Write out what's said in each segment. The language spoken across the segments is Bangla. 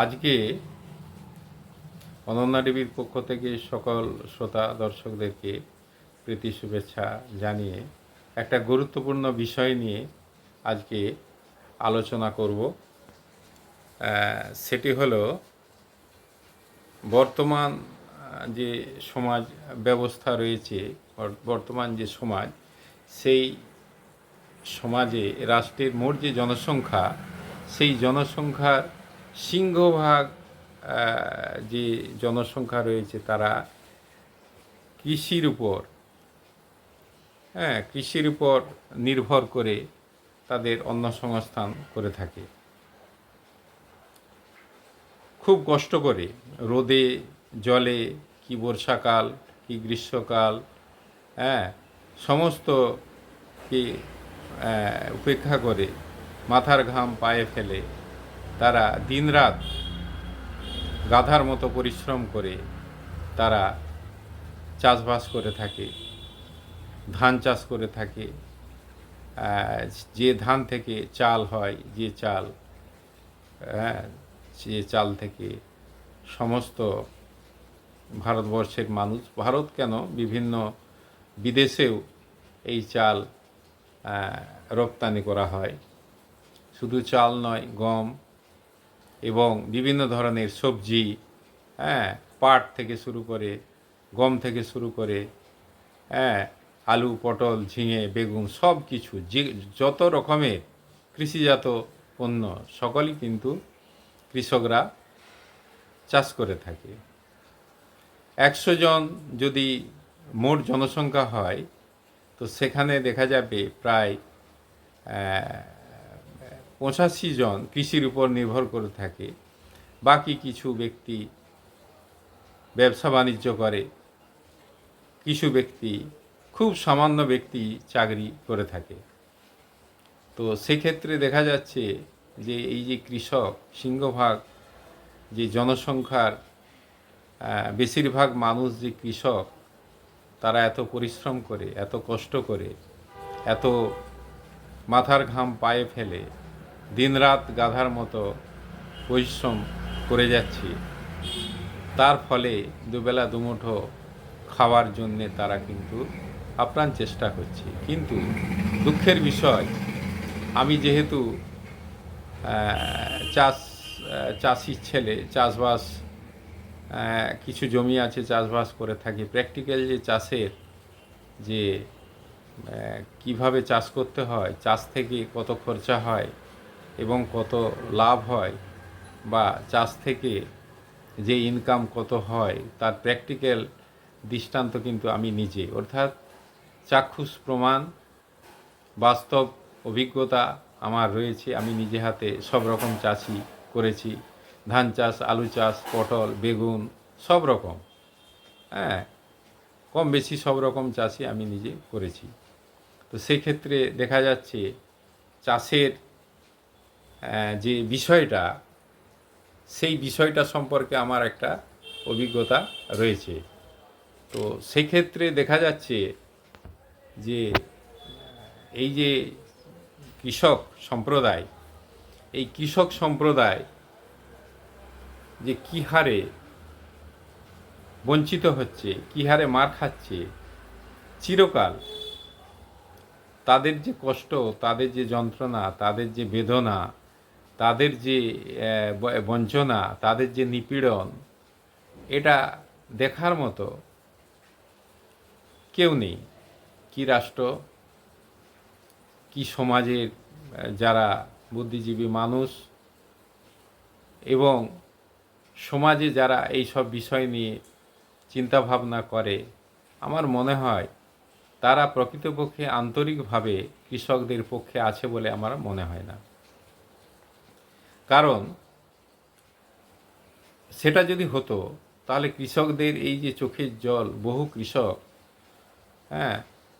আজকে অনন্যা টিভির পক্ষ থেকে সকল শ্রোতা দর্শকদেরকে প্রীতি শুভেচ্ছা জানিয়ে একটা গুরুত্বপূর্ণ বিষয় নিয়ে আজকে আলোচনা করব। সেটি হলো বর্তমান যে সমাজ ব্যবস্থা রয়েছে, বর্তমান যে সমাজ, সেই সমাজে রাষ্ট্রের মোট যে জনসংখ্যা, সেই জনসংখ্যার সিংহভাগ যে জনসংখ্যা রয়েছে তারা কৃষির উপর কৃষির উপর নির্ভর করে তাদের অন্নসংস্থান করে থাকে। খুব কষ্ট করে রোদে জলে, কি বর্ষাকাল কি গ্রীষ্মকাল, সমস্ত কি উপেক্ষা করে মাথার ঘাম পায়ে ফেলে তারা দিনরাত গাধার মতো পরিশ্রম করে তারা চাষবাস করে থাকে, ধান চাষ করে থাকে। যে ধান থেকে চাল হয়, যে চাল থেকে সমস্ত ভারতবর্ষের মানুষ, ভারত কেন বিভিন্ন বিদেশেও এই চাল রপ্তানি করা হয়। শুধু চাল নয়, গম এবং বিভিন্ন ধরনের সবজি, পাট থেকে শুরু করে, গম থেকে শুরু করে, আলু, পটল, ঝিঙে, বেগুন, সব কিছু যে যত রকমের কৃষিজাত পণ্য সকলই কিন্তু কৃষকরা চাষ করে থাকে। 100 জন যদি মোট জনসংখ্যা হয়, তো সেখানে দেখা যাবে প্রায় 85 জন কৃষির উপর নির্ভর করে থাকে। বাকি কিছু ব্যক্তি ব্যবসা বাণিজ্য করে, কিছু ব্যক্তি, খুব সামান্য ব্যক্তি চাকরি করে থাকে। তো সেক্ষেত্রে দেখা যাচ্ছে যে এই যে কৃষক, সিংহভাগ যে জনসংখ্যার বেশিরভাগ মানুষ যে কৃষক, তারা এত পরিশ্রম করে, এত কষ্ট করে, এত মাথার ঘাম পায়ে ফেলে দিনরাত গাধার মতো পরিশ্রম করে যাচ্ছে। তার ফলে দুবেলা দুমুঠো খাওয়ার জন্যে তারা কিন্তু আপ্রাণ চেষ্টা করছে। কিন্তু দুঃখের বিষয়, আমি যেহেতু চাষির ছেলে, চাষবাস, কিছু জমি আছে, চাষবাস করে থাকি। প্র্যাকটিক্যাল যে চাষের যে কিভাবে চাষ করতে হয়, চাষ থেকে কত খরচা হয় এবং কত লাভ হয়, বা চাষ থেকে যে ইনকাম কত হয়, তার প্র্যাকটিক্যাল দৃষ্টান্ত কিন্তু আমি নিজে, অর্থাৎ চাক্ষুষ প্রমাণ, বাস্তব অভিজ্ঞতা আমার রয়েছে। আমি নিজে হাতে সব রকম চাষই করেছি, ধান চাষ, আলু চাষ, পটল, বেগুন, সব রকম, কম বেশি সব রকম চাষই আমি নিজে করেছি। তো সেক্ষেত্রে দেখা যাচ্ছে চাষের যে বিষয়টা, সেই বিষয়টা সম্পর্কে আমার একটা অভিজ্ঞতা রয়েছে। তো সেক্ষেত্রে দেখা যাচ্ছে যে এই যে কৃষক সম্প্রদায়, এই কৃষক সম্প্রদায় যে কী হারে বঞ্চিত হচ্ছে, কী হারে মার খাচ্ছে চিরকাল, তাদের যে কষ্ট, তাদের যে যন্ত্রণা, তাদের যে বেদনা, তাদের যে বঞ্চনা, তাদের যে নিপীড়ন, এটা দেখার মতো কেউ নেই। কি রাষ্ট্র, কি সমাজের যারা বুদ্ধিজীবী মানুষ এবং সমাজে যারা এই সব বিষয় নিয়ে চিন্তাভাবনা করে, আমার মনে হয় তারা প্রকৃতপক্ষে আন্তরিকভাবে কৃষকদের পক্ষে আছে বলে আমার মনে হয় না। কারণ সেটা যদি হতো, তাহলে কৃষকদের এই যে চোখের জল, বহু কৃষক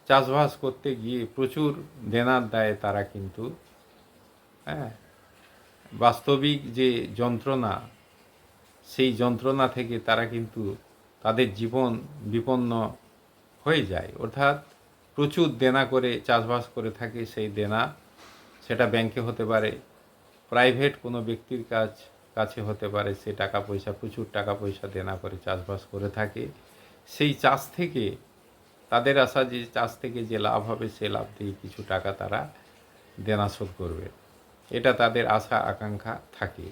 চাষবাস করতে গিয়ে প্রচুর দেনার দায়ে তারা কিন্তু বাস্তবিক যে যন্ত্রণা, সেই যন্ত্রণা থেকে তারা কিন্তু তাদের জীবন বিপন্ন হয়ে যায়। অর্থাৎ প্রচুর দেনা করে চাষবাস করে থাকে। সেই দেনা, সেটা ব্যাংকে হতে পারে, প্রাইভেট কোনো ব্যক্তির কাছ কাছে হতে পারে, সে টাকা পয়সা, প্রচুর টাকা পয়সা দেনা করে চাষবাস করে থাকে। সেই চাষ থেকে তাদের আশা যে চাষ থেকে যে লাভ হবে, সে লাভ দিয়ে কিছু টাকা তারা দেনা শোধ করবে, এটা তাদের আশা আকাঙ্ক্ষা থাকে।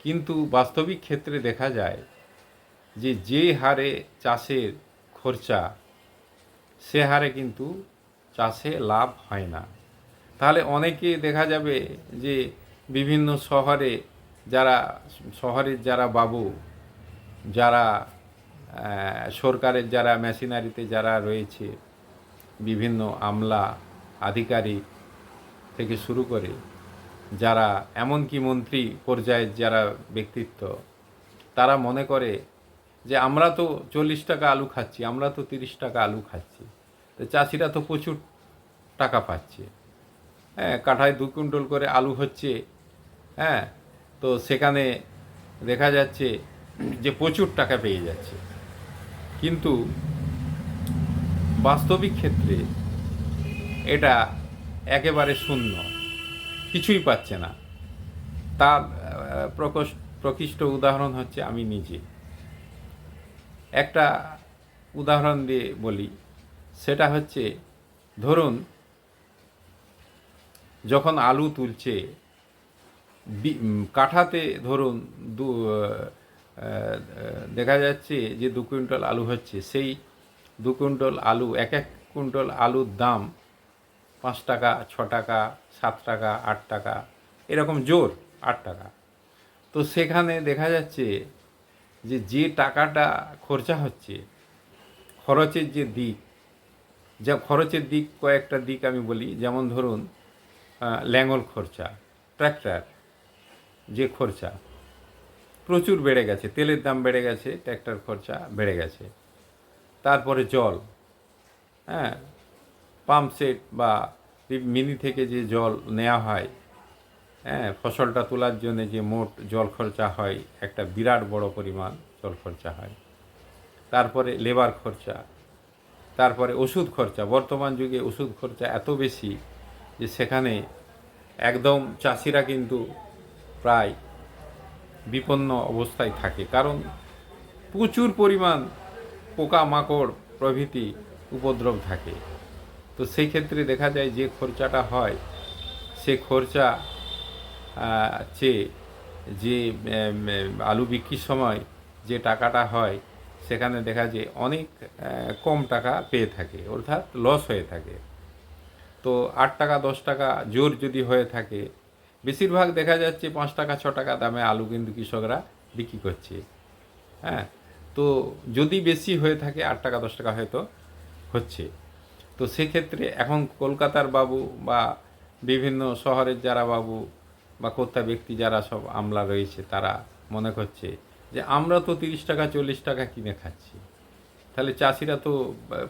কিন্তু বাস্তবিক ক্ষেত্রে দেখা যায় যে হারে চাষের খরচা, সে হারে কিন্তু চাষে লাভ হয় না। তাহলে অনেকে দেখা যাবে যে বিভিন্ন শহরের যারা বাবু, যারা সরকারের যারা মেশিনারিতে যারা রয়েছে, বিভিন্ন আমলা আধিকারিক থেকে শুরু করে যারা, এমনকি মন্ত্রী পর্যায়ের যারা ব্যক্তিত্ব, তারা মনে করে যে আমরা তো 40 টাকা আলু খাচ্ছি, আমরা তো 30 টাকা আলু খাচ্ছি, তো চাষিরা তো প্রচুর টাকা পাচ্ছে। হ্যাঁ, কাঠায় 2 কুইন্টাল করে আলু হচ্ছে। হ্যাঁ, তো সেখানে দেখা যাচ্ছে যে প্রচুর টাকা পেয়ে যাচ্ছে। কিন্তু বাস্তবিক ক্ষেত্রে এটা একেবারে শূন্য, কিছুই পাচ্ছে না। তার প্রকৃষ্ট উদাহরণ হচ্ছে আমি নিজে। একটা উদাহরণ দিয়ে বলি, সেটা হচ্ছে, ধরুন যখন আলু তুলছে, কাঠাতে ধরুন দেখা যাচ্ছে যে 2 কুইন্টাল আলু হচ্ছে, সেই 2 কুইন্টাল আলু, এক কুইন্টাল আলুর দাম 5 টাকা, 6 টাকা, 7 টাকা, 8 টাকা, এরকম জোর 8 টাকা। তো সেখানে দেখা যাচ্ছে যে টাকাটা খরচা হচ্ছে, খরচের যে দিক, খরচের দিক কয়েকটা দিক আমি বলি। যেমন ধরুন ল্যাঙ্গল খরচা, ট্র্যাক্টর যে খরচা প্রচুর বেড়ে গেছে, তেলের দাম বেড়ে গেছে, ট্র্যাক্টর খরচা বেড়ে গেছে। তারপরে জল, হ্যাঁ, পাম্প সেট বা মিনি থেকে যে জল নেওয়া হয়, হ্যাঁ, ফসলটা তোলার জন্য যে মোট জল খরচা হয়, একটা বিরাট বড় পরিমাণ জল খরচা হয়। তারপরে লেবার খরচা, তারপরে ওষুধ খরচা। বর্তমান যুগে ওষুধ খরচা এত বেশি যে সেখানে একদম চাষিরা কিন্তু প্রায় বিপন্ন অবস্থায় থাকে, কারণ প্রচুর পরিমাণ পোকামাকড় প্রভৃতি উপদ্রব থাকে। তো সেই ক্ষেত্রে দেখা যায় যে খরচাটা হয়, সে খরচা চেয়ে যে আলু বিক্রির সময় যে টাকাটা হয়, সেখানে দেখা যায় অনেক কম টাকা পেয়ে থাকে, অর্থাৎ লস হয়ে থাকে। তো 8 টাকা 10 টাকা জোর যদি হয়ে থাকে, বেশিরভাগ দেখা যাচ্ছে 5 টাকা 6 টাকা দামে আলু কিন্তু কৃষকরা বিক্রি করছে। হ্যাঁ, তো যদি বেশি হয়ে থাকে 8 টাকা 10 টাকা হয়তো হচ্ছে। তো সেক্ষেত্রে এখন কলকাতার বাবু বা বিভিন্ন শহরের যারা বাবু বা কর্তা ব্যক্তি যারা সব আমলা রয়েছে, তারা মনে করছে যে আমরা তো 30 টাকা 40 টাকা কিনে খাচ্ছি, তাহলে চাষিরা তো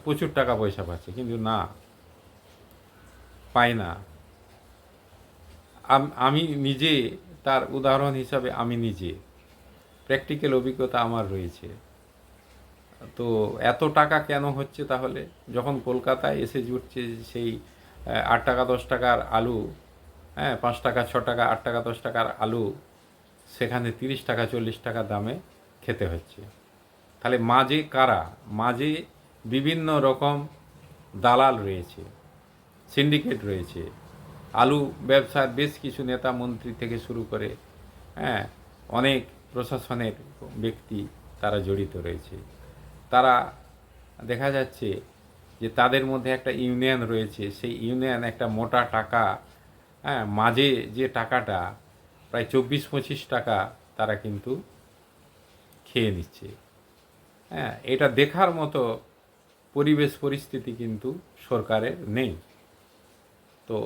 প্রচুর টাকা পয়সা পাচ্ছে। কিন্তু না, পায় না। আমি নিজে তার উদাহরণ হিসাবে, আমি নিজে প্র্যাকটিক্যাল অভিজ্ঞতা আমার রয়েছে। তো এত টাকা কেন হচ্ছে তাহলে? যখন কলকাতায় এসে জুটছে সেই 8 টাকা 10 টাকার আলু, হ্যাঁ, 5 টাকা 6 টাকা 8 টাকা 10 টাকার আলু, সেখানে 30 টাকা 40 টাকা দামে খেতে হচ্ছে। তাহলে মাঝে কারা? মাঝে বিভিন্ন রকম দালাল রয়েছে, সিন্ডিকেট রয়েছে, আলু ব্যবসার বেশ কিছু নেতা মন্ত্রী থেকে শুরু করে, হ্যাঁ, অনেক প্রশাসনের ব্যক্তি তারা জড়িত রয়েছে। তারা দেখা যাচ্ছে যে তাদের মধ্যে একটা ইউনিয়ন রয়েছে, সেই ইউনিয়ন একটা মোটা টাকা, হ্যাঁ, মাঝে যে টাকাটা প্রায় 24-25 টাকা তারা কিন্তু খেয়ে নিচ্ছে। হ্যাঁ, এটা দেখার মতো পরিবেশ পরিস্থিতি কিন্তু সরকারের নেই। তো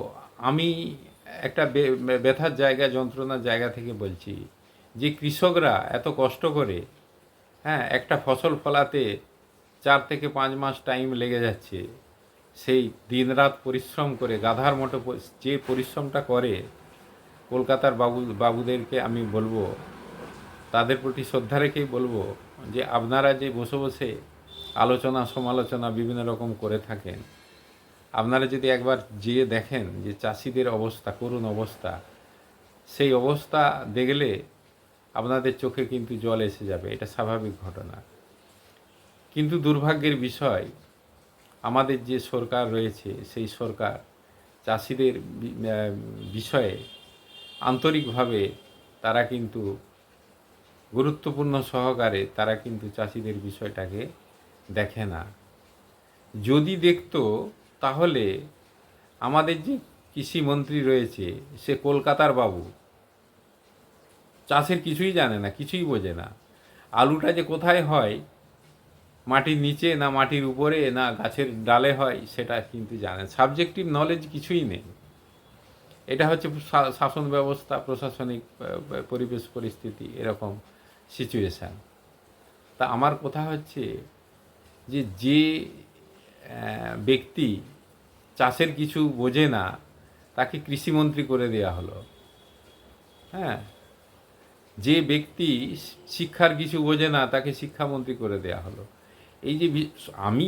আমি একটা ব্যথার জায়গা, যন্ত্রণার জায়গা থেকে বলছি যে কৃষকরা এত কষ্ট করে, হ্যাঁ, একটা ফসল ফলাতে 4 থেকে 5 মাস টাইম লেগে যাচ্ছে, সেই দিনরাত পরিশ্রম করে গাধার মতো যে পরিশ্রমটা করে, কলকাতার বাবুদেরকে আমি বলবো, তাদের প্রতি শ্রদ্ধা রেখেই বলবো যে আপনারা যে বসে বসে আলোচনা সমালোচনা বিভিন্ন রকম করে থাকেন, আপনারা যদি একবার যেয়ে দেখেন যে চাষিদের অবস্থা, করুণ অবস্থা, সেই অবস্থা দেখলে আপনাদের চোখে কিন্তু জল এসে যাবে, এটা স্বাভাবিক ঘটনা। কিন্তু দুর্ভাগ্যের বিষয়, আমাদের যে সরকার রয়েছে সেই সরকার চাষিদের বিষয়ে আন্তরিকভাবে তারা কিন্তু গুরুত্বপূর্ণ সহকারে তারা কিন্তু চাষিদের বিষয়টাকে দেখে না। যদি দেখতো তাহলে আমাদের যে কৃষিমন্ত্রী রয়েছে সে কলকাতার বাবু, চাষের কিছুই জানে না, কিছুই বোঝে না। আলুটা যে কোথায় হয়, মাটির নিচে না মাটির উপরে না গাছের ডালে হয়, সেটা কিন্তু জানে। সাবজেক্টিভ নলেজ কিছুই নেই। এটা হচ্ছে শাসন ব্যবস্থা, প্রশাসনিক পরিবেশ পরিস্থিতি, এরকম সিচুয়েশান। তা আমার কথা হচ্ছে যে ব্যক্তি চাষের কিছু বোঝে না তাকে কৃষিমন্ত্রী করে দেয়া হলো। হ্যাঁ, যে ব্যক্তি শিক্ষার কিছু বোঝে না তাকে শিক্ষামন্ত্রী করে দেয়া হলো। এই যে আমি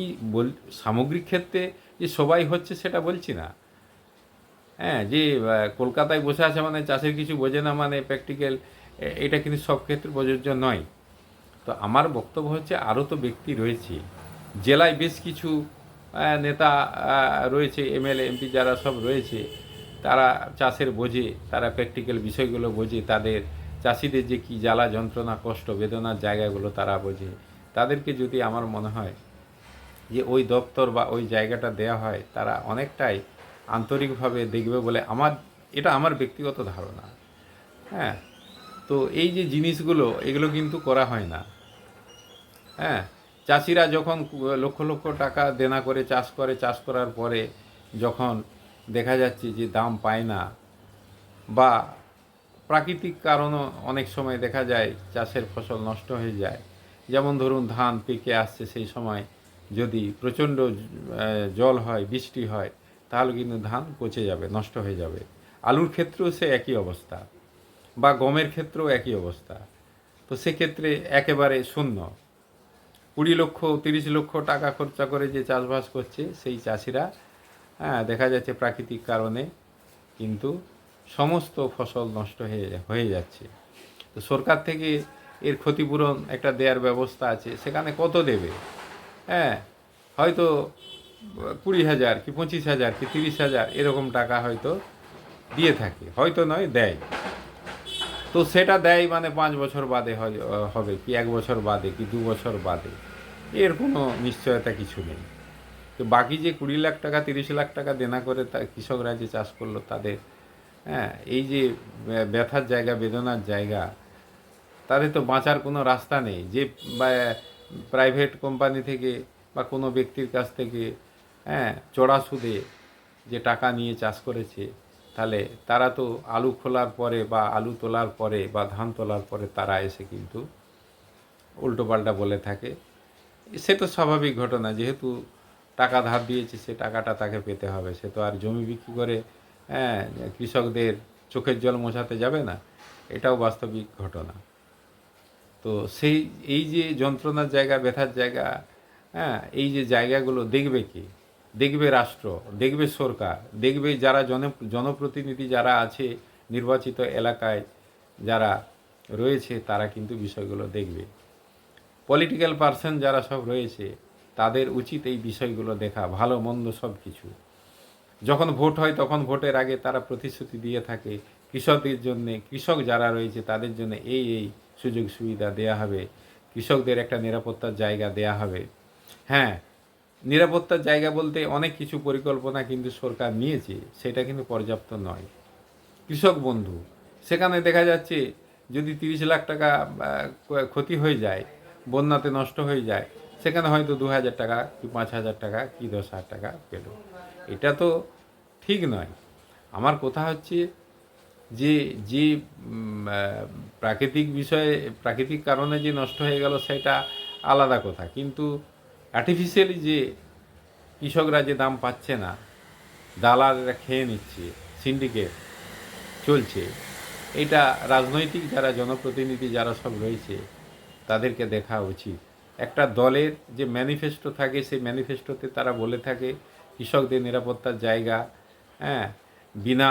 সামগ্রিক ক্ষেত্রে যে সবাই হচ্ছে সেটা বলছি না। হ্যাঁ, যে কলকাতায় বসে আছে মানে চাষের কিছু বোঝে না মানে প্র্যাকটিক্যাল, এটা কিন্তু সব ক্ষেত্রে প্রযোজ্য নয়। তো আমার বক্তব্য হচ্ছে আরও তো ব্যক্তি রয়েছে, জেলায় বেশ কিছু নেতা রয়েছে, এমএলএ এমপি যারা সব রয়েছে, তারা চাষের বোঝে, তারা প্র্যাকটিক্যাল বিষয়গুলো বোঝে, তাদের চাষিদের যে কী জ্বালা যন্ত্রণা কষ্ট বেদনার জায়গাগুলো তারা বোঝে। তাদেরকে যদি আমার মনে হয় যে ওই দপ্তর বা ওই জায়গাটা দেয়া হয়, তারা অনেকটাই আন্তরিকভাবে দেখবে বলে এটা আমার ব্যক্তিগত ধারণা। হ্যাঁ, তো এই যে জিনিসগুলো এগুলো কিন্তু করা হয় না। হ্যাঁ, চাষিরা যখন লক্ষ লক্ষ টাকা দেনা করে চাষ করে, চাষ করার পরে যখন দেখা যাচ্ছে যে দাম পায় না, বা প্রাকৃতিক কারণও অনেক সময় দেখা যায় চাষের ফসল নষ্ট হয়ে যায়। যেমন ধরুন ধান পেকে আসছে, সেই সময় যদি প্রচণ্ড জল হয়, বৃষ্টি হয়, তাহলে কিন্তু ধান পচে যাবে, নষ্ট হয়ে যাবে। আলুর ক্ষেত্রেও সে একই অবস্থা, বা গমের ক্ষেত্রেও একই অবস্থা। তো সেক্ষেত্রে একেবারে শূন্য, 20 লক্ষ 30 লক্ষ টাকা খরচা করে যে চাষবাস করছে সেই চাষিরা, হ্যাঁ, দেখা যাচ্ছে প্রাকৃতিক কারণে কিন্তু সমস্ত ফসল নষ্ট হয়ে যাচ্ছে। তো সরকার থেকে এর ক্ষতিপূরণ একটা দেওয়ার ব্যবস্থা আছে, সেখানে কত দেবে? হ্যাঁ, হয়তো 20,000 কি 25,000 কি 30,000 এরকম টাকা হয়তো দিয়ে থাকে, হয়তো নয় দেয়। তো সেটা দেয় মানে 5 বছর বাদে হবে কি 1 বছর বাদে কি 2 বছর বাদে, এর কোনো নিশ্চয়তা কিছু নেই। তো বাকি যে 20 লাখ টাকা 30 লাখ টাকা দেনা করে কৃষকরা যে চাষ করলো তাদের, হ্যাঁ, এই যে ব্যথার জায়গা বেদনার জায়গা, তাদের তো বাঁচার কোনো রাস্তা নেই। যে প্রাইভেট কোম্পানি থেকে বা কোনো ব্যক্তির কাছ থেকে, হ্যাঁ, চড়া সুদে যে টাকা নিয়ে চাষ করেছে, তাহলে তারা তো আলু খোলার পরে বা আলু তোলার পরে বা ধান তোলার পরে তারা এসে কিন্তু উল্টোপাল্টা বলে থাকে। সে তো স্বাভাবিক ঘটনা, যেহেতু টাকা ধার দিয়েছে সে টাকাটা তাকে পেতে হবে। সে তো আর জমি বিক্রি করে, হ্যাঁ, কৃষকদের চোখের জল মোছাতে যাবে না, এটাও বাস্তবিক ঘটনা। তো এই যে যন্ত্রণার জায়গা, ব্যথার জায়গা, হ্যাঁ, এই যে জায়গাগুলো দেখবে কে? দেখবে রাষ্ট্র, দেখবে সরকার, দেখবে যারা জনপ্রতিনিধি যারা আছে নির্বাচিত এলাকায় যারা রয়েছে, তারা কিন্তু বিষয়গুলো দেখবে। পলিটিক্যাল পার্সন যারা সব রয়েছে তাদের উচিত এই বিষয়গুলো দেখা, ভালো মন্দ সব কিছু। যখন ভোট হয় তখন ভোটের আগে তারা প্রতিশ্রুতি দিয়ে থাকে কৃষকদের জন্যে, কৃষক যারা রয়েছে তাদের জন্য এই সুযোগ সুবিধা দেয়া হবে, কৃষকদের একটা নিরাপত্তার জায়গা দেয়া হবে। হ্যাঁ, নিরাপত্তার জায়গা বলতে অনেক কিছু পরিকল্পনা কিন্তু সরকার নিয়েছে, সেটা কিন্তু পর্যাপ্ত নয়। কৃষক বন্ধু, সেখানে দেখা যাচ্ছে যদি 30 লাখ টাকা ক্ষতি হয়ে যায়, বন্যাতে নষ্ট হয়ে যায়, সেখানে হয়তো 2,000 টাকা কি 5,000 টাকা কি 10,000 টাকা পেল। এটা তো ঠিক নয়। আমার কথা হচ্ছে যে যে প্রাকৃতিক বিষয়ে, প্রাকৃতিক কারণে যে নষ্ট হয়ে গেল সেটা আলাদা কথা, কিন্তু আর্টিফিশিয়ালি যে কৃষকরা যে দাম পাচ্ছে না, দালালরা খেয়ে নিচ্ছে, সিন্ডিকেট চলছে, এটা রাজনৈতিক যারা জনপ্রতিনিধি যারা সব রয়েছে তাদেরকে দেখা উচিত। একটা দলের যে ম্যানিফেস্টো থাকে সেই ম্যানিফেস্টোতে তারা বলে থাকে কৃষকদের নিরাপত্তার জায়গা, হ্যাঁ, বিনা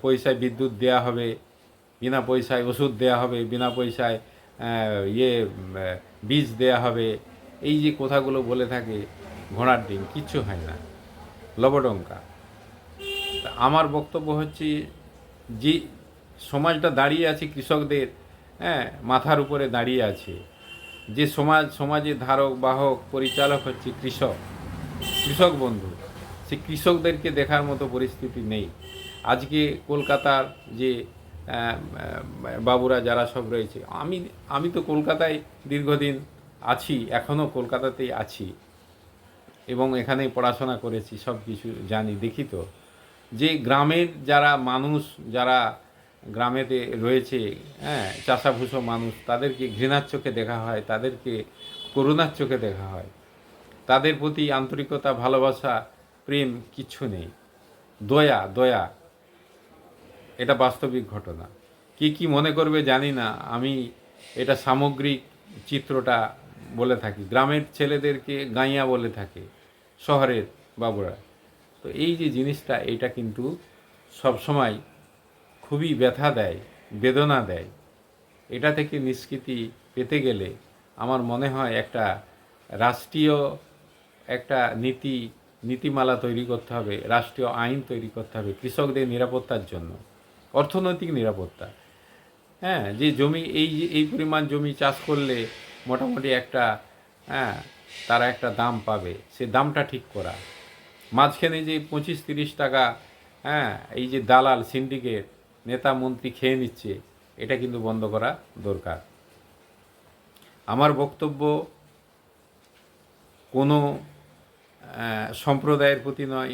পয়সায় বিদ্যুৎ দেওয়া হবে, বিনা পয়সায় ওষুধ দেয়া হবে, বিনা পয়সায় বীজ দেয়া হবে, এই যে কথাগুলো বলে থাকে ঘোড়ার ডিম, কিচ্ছু হয় না, লবডঙ্কা। তা আমার বক্তব্য হচ্ছে যে সমাজটা দাঁড়িয়ে আছে কৃষকদের মাথার উপরে দাঁড়িয়ে আছে, যে সমাজের ধারক বাহক পরিচালক হচ্ছে কৃষক বন্ধু, সেই কৃষকদেরকে দেখার মতো পরিস্থিতি নেই। আজকে কলকাতার যে বাবুরা যারা সব রয়েছে, আমি তো কলকাতায় দীর্ঘদিন আছি, এখনও কলকাতাতেই আছি এবং এখানেই পড়াশোনা করেছি, সব কিছু জানি, দেখি তো যে গ্রামের যারা মানুষ, যারা গ্রামেতে রয়েছে, চাষাভুষো মানুষ, তাদেরকে ঘৃণার চোখে দেখা হয়, তাদেরকে করুণার চোখে দেখা হয়, তাদের প্রতি আন্তরিকতা, ভালোবাসা, প্রেম কিচ্ছু নেই, দয়া, এটা বাস্তবিক ঘটনা। কি মনে করবে জানি না, আমি এটা সামগ্রিক চিত্রটা বলে থাকি। গ্রামের ছেলেদেরকে গাইয়া বলে থাকে শহরের বাবুরা। তো এই যে জিনিসটা, এটা কিন্তু সবসময় খুবই ব্যথা দেয়, বেদনা দেয়। এটা থেকে নিষ্কৃতি পেতে গেলে আমার মনে হয় একটা রাষ্ট্রীয় একটা নীতিমালা তৈরি করতে হবে, রাষ্ট্রীয় আইন তৈরি করতে হবে কৃষকদের নিরাপত্তার জন্য, অর্থনৈতিক নিরাপত্তা। যে জমি এই পরিমাণ জমি চাষ করলে মোটামুটি একটা তারা একটা দাম পাবে, সে দামটা ঠিক করা। মাঝখানে যে 25-30 টাকা এই যে দালাল সিন্ডিকেট নেতা মন্ত্রী খেয়ে নিচ্ছে, এটা কিন্তু বন্ধ করা দরকার। আমার বক্তব্য কোনো সম্প্রদায়ের প্রতি নয়,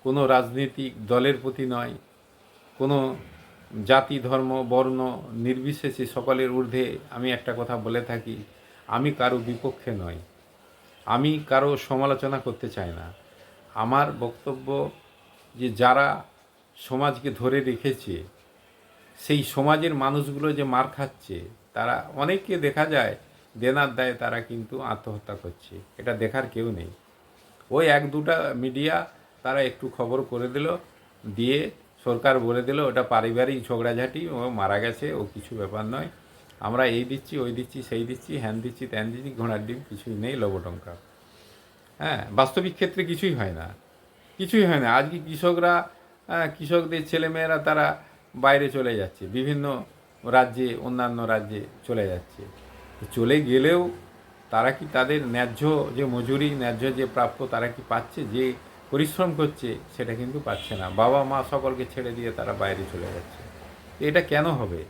কোনো রাজনৈতিক দলের প্রতি নয়, কোনো জাতি ধর্ম বর্ণ নির্বিশেষে সকলের ঊর্ধ্বে আমি একটা কথা বলে থাকি, আমি কারো বিপক্ষে নই, আমি কারো সমালোচনা করতে চাই না। আমার বক্তব্য যে যারা সমাজকে ধরে রেখেছে, সেই সমাজের মানুষগুলো যে মার খাচ্ছে, তারা অনেককে দেখা যায় দেনার দায়ে তারা কিন্তু আত্মহত্যা করছে, এটা দেখার কেউ নেই। ওই 1-2টা মিডিয়া তারা একটু খবর করে দিল, দিয়ে সরকার বলে দিল ওটা পারিবারিক ঝগড়াঝাটি, ও মারা গেছে, ও কিছু ব্যাপার নয়, আমরা এই দিচ্ছি, ওই দিচ্ছি, সেই দিচ্ছি, হ্যান দিচ্ছি, ত্যান দিচ্ছি, ঘোড়ার ডিম, কিছুই নেই, লবটঙ্কা। বাস্তবিক ক্ষেত্রে কিছুই হয় না। আজকে কৃষকদের ছেলেমেয়েরা তারা বাইরে চলে যাচ্ছে, বিভিন্ন রাজ্যে, অন্যান্য রাজ্যে চলে যাচ্ছে। চলে গেলেও তারা কি তাদের ন্যায্য যে মজুরি, ন্যায্য যে প্রাপ্য, তারা কি পাচ্ছে? যে পরিশ্রম করছে সেটা কিন্তু পাচ্ছে না। বাবা মা সকলকে ছেড়ে দিয়ে তারা বাইরে চলে যাচ্ছে। এটা কেন হবে?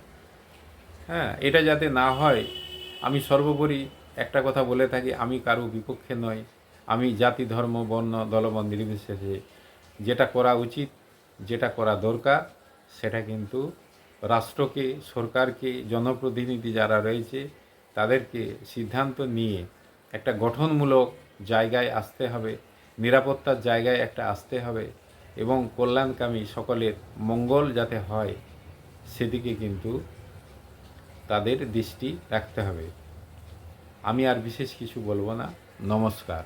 এটা যাতে না হয়, আমি সর্বোপরি একটা কথা বলে থাকি, আমি কারো বিপক্ষে নই, আমি জাতি ধর্ম বর্ণ দলবল নির্বিশেষে যেটা করা উচিত, যেটা করা দরকার, সেটা কিন্তু রাষ্ট্রকে, সরকারকে, জনপ্রতিনিধি যারা রয়েছে তাদেরকে সিদ্ধান্ত নিয়ে একটা গঠনমূলক জায়গায় আসতে হবে, নিরাপত্তার জায়গায় একটা আসতে হবে, এবং কল্যাণকামী সকলের মঙ্গল যাতে হয় সেদিকে কিন্তু তাদের দৃষ্টি রাখতে হবে। আমি আর বিশেষ কিছু বলবো না। নমস্কার।